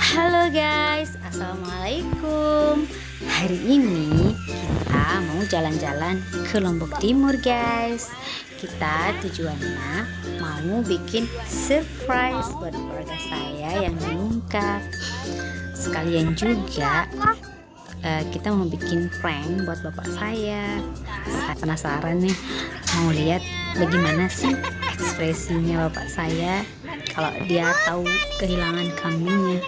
Halo guys, assalamualaikum. Hari ini kita mau jalan-jalan ke Lombok Timur guys. Kita tujuannya mau bikin surprise buat keluarga saya yang diungkap. Sekalian juga kita mau bikin prank buat bapak saya. Saya penasaran nih, mau lihat bagaimana sih ekspresinya bapak saya kalau dia tahu kehilangan kambingnya.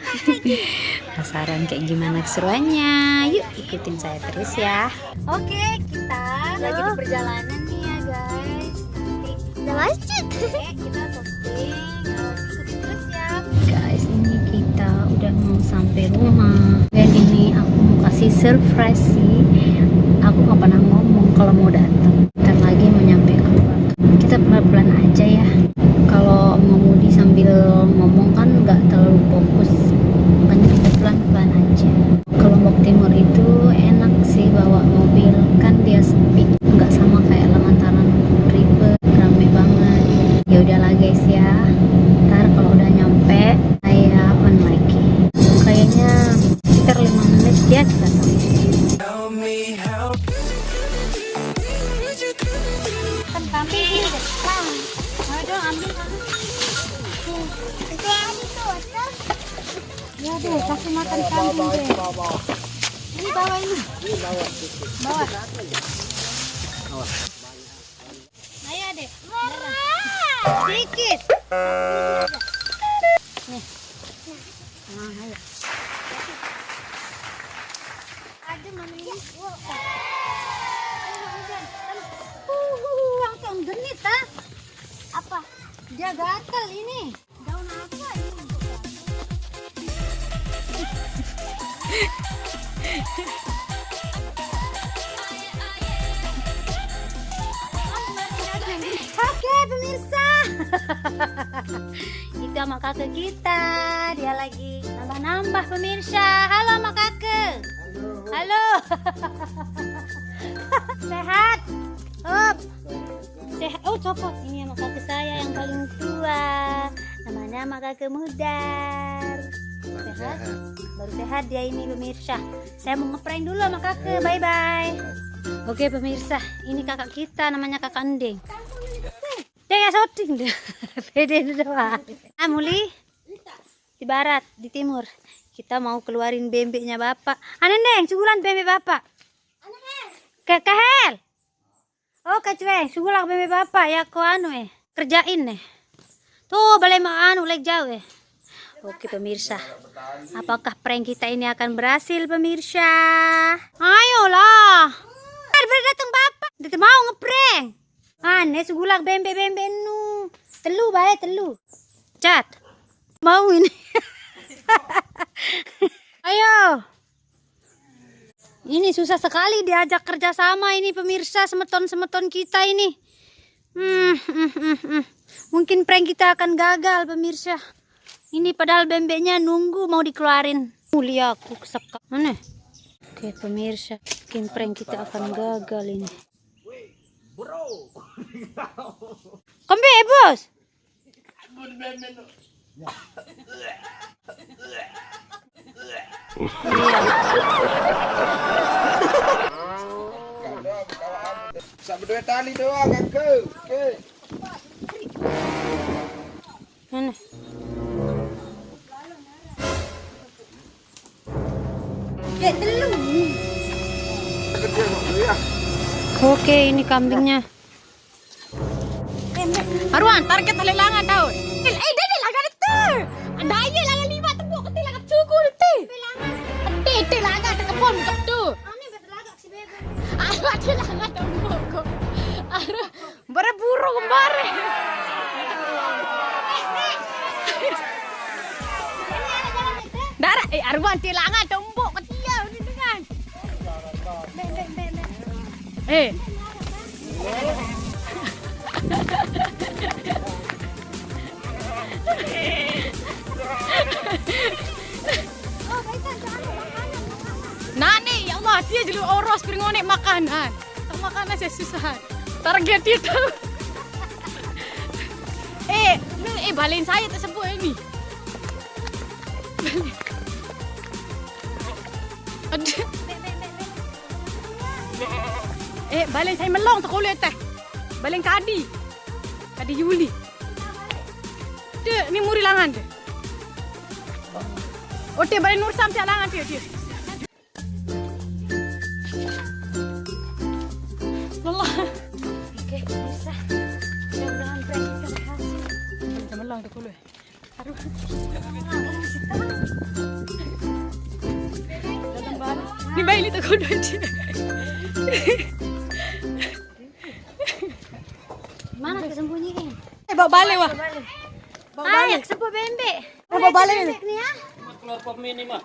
Penasaran kayak gimana keseruannya? Yuk ikutin saya terus ya. Oke, kita lagi di perjalanan nih ya guys. Udah masjid. Oke, kita syuting. Ikutin terus ya. Guys, ini kita udah mau sampai rumah. Dan ini aku mau kasih surprise sih. Aku nggak pernah ngomong kalau mau datang. Ntar lagi mau nyampe keluar. Kita pelan-pelan aja ya. Kalau ngemudi sambil ngomong kan nggak terlalu fokus, makanya kita pelan-pelan aja. Ke Lombok Timur itu enak sih bawa mobil, kan dia sepi, nggak sama kayak Lemantaran ribet, rame banget. Ya udahlah guys ya, ntar kalau udah nyampe saya on lagi. Kayaknya sekitar 5 menit ya kita sampai. Kan kambing ini deh. Ayo dong ambil kan. Ya deh, kasih makan kambing deh. Ini bawa ini. Bawa. Ayo adek. Sedikit. Nih. Nah, ayo. Ada mami. Langsung genit ah. Apa? Dia gatal ini. Daun apa ini? Oke pemirsa. Itu sama kakek kita. Dia lagi nambah-nambah pemirsa. Halo sama kakek. Halo. Sehat? Up. Sehat. Oh copot. Ini sama kakek saya yang paling tua. Namanya sama kakek Mudar. Sehat? Baru sehat dia ini pemirsa. Saya mau ngeprank dulu sama kakek. Bye bye. Oke pemirsa, ini kakak kita namanya kakak Ending. Dia ya syuting deh. Pede doang. Muli di barat, di timur. Kita mau keluarin bembeknya bapak. Neng, sugulan bembek bapak. Kahel. Oh kacwe, sugulang bembek bapak ya ko kerjain nih. Tuh balai mau lek jauh ya. Oke pemirsa, apakah prank kita ini akan berhasil pemirsa? Ayolah. Datang bapak, dia mau ngeprank. Aneh segulang bembek-bembek nu. Telu bae telu. Cat. Mau ini. Ayo. Ini susah sekali diajak kerja sama ini pemirsa, semeton-semeton kita ini. Mungkin prank kita akan gagal pemirsa. Ini padahal bembeknya nunggu mau dikeluarin. Mulia aku kesekak. Aneh. Oke pemirsa, mungkin prank kita akan gagal ini. Kombe bos. Bisa berdua tali doang kakek. Oke. Mana? Telu. Oke, ini kambingnya. Haruan, target halilangan daun. Dede laga itu. Anda aja laga 5 tembok keti laga cuku itu. Dede laga ada kebun tu. Ani berlaga si bebe. Ada laga tembok kok. Ada berburu kembali. Darah Arwan tilangan tembok ketia ini dengan. Nani ya Allah dia jelu oros piringonek makanan. Makanan saya susah. Target itu. balin saya tersebut ini. Aduh. Balik saya melong tak boleh teh. Balik kadi. Kadi Yuli. Dia ni muri langan dia. Oh, dia balik Nur Sam langan dia. Lelah. Oke, bisa. Mudah-mudahan prank kita berhasil. Saya melong tak boleh. Aduh. Ni bayi ni tak boleh dia. Mana kesembunyiin? Bawa balik wah. Ayak sepo bembe. Bawa balik ni. Ni ya. Keluar pemain ni mah.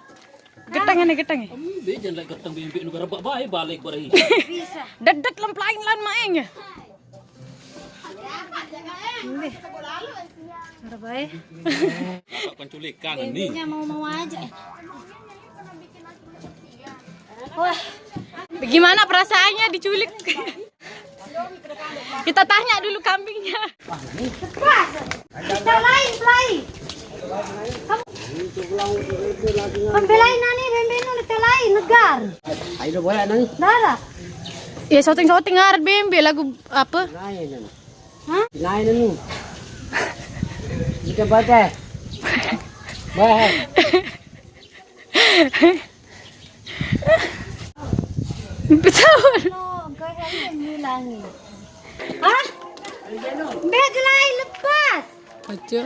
Getang ni getang ni. Jangan lagi ketang bimbi nu gara bae balik bari. Bisa. Dadat lain lan maengnya. Udah baik. Penculikan ni. Bembe mau aja. Wah, Bagaimana perasaannya diculik? Kita tanya dulu kambingnya. Kita lain, play. Pembelain nani bembe nu kita lain negar. Ayo boleh nang. Dara. Ya syuting ngaret bembe lagu apa? Naik nang. Hah? Naik nang. Jika baca. Bah. Betul. No, kaya yang bilangi. Hah? Beg lain lepas. Aja.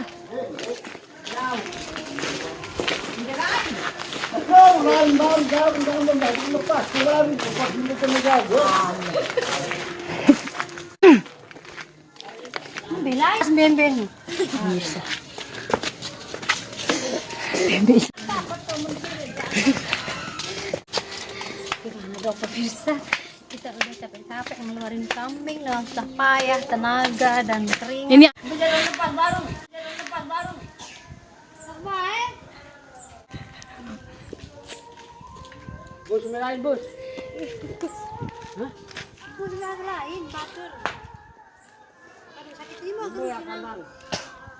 Belain bembe nu. bisa. Gimana dong pemirsa? Kita udah capek-capek ngeluarin kambing dengan susah payah, tenaga dan keringat. Ini Berjalan lepas baru. Baik. Bos lain bos. Pun lain batur. Aduh sakit lima kan.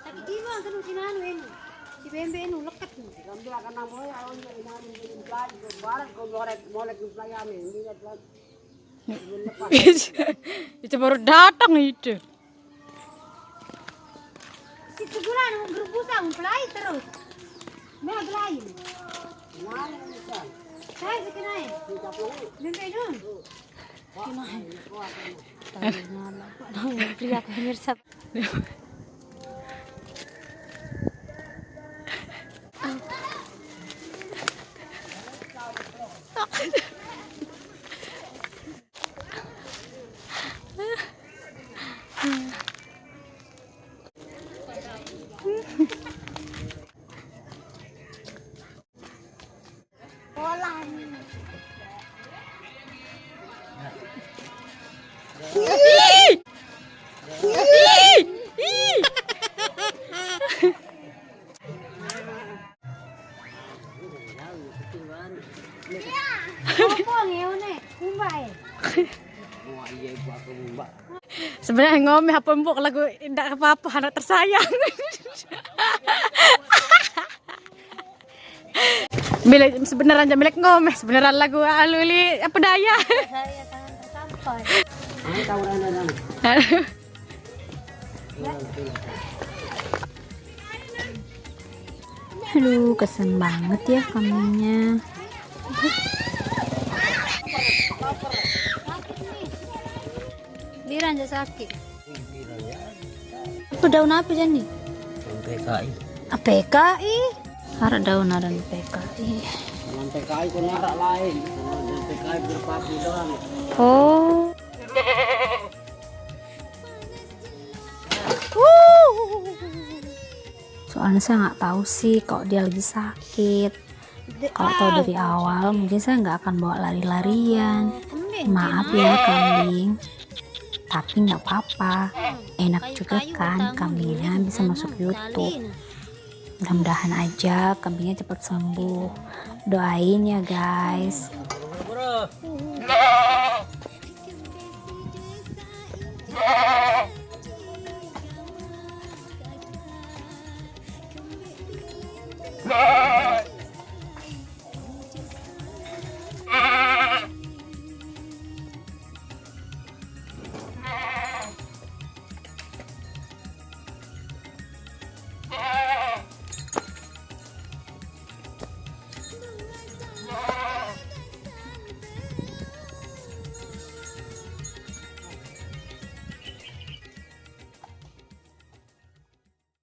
Sakit lima kan sinanu ini. Si bembe nu lekat nu. Gambil akan namoy aron ini plan barat ko molek playame ini plan. itu baru datang itu. Si sebulan berbusa mulai terus. Meg lain. Saya sekenai. Bembe nu. Pria pemirsa. Apa ngeu ne? Kumbai. Sebenarnya ngomeh apa mbok lagu tidak apa-apa anak tersayang. Milik sebenarnya aja milik ngomeh sebenarnya lagu aluli apa daya. Saya tangan tersampai. Ini tawuran nang. Aduh, kesen banget ya kambingnya. Biran aja sakit. Apa daun apa jadi? PKI. PKI. Harap daun ada PKI. Dalam PKI ko narak lain. Dalam PKI berpapi doang. Oh. Soalnya saya nggak tahu sih kalau dia lagi sakit. Kalau tahu dari awal mungkin saya nggak akan bawa lari-larian. Maaf ya kambing, tapi nggak apa-apa. Enak juga kan kambingnya bisa masuk YouTube. Mudah-mudahan aja kambingnya cepat sembuh. Doain ya guys. Bro.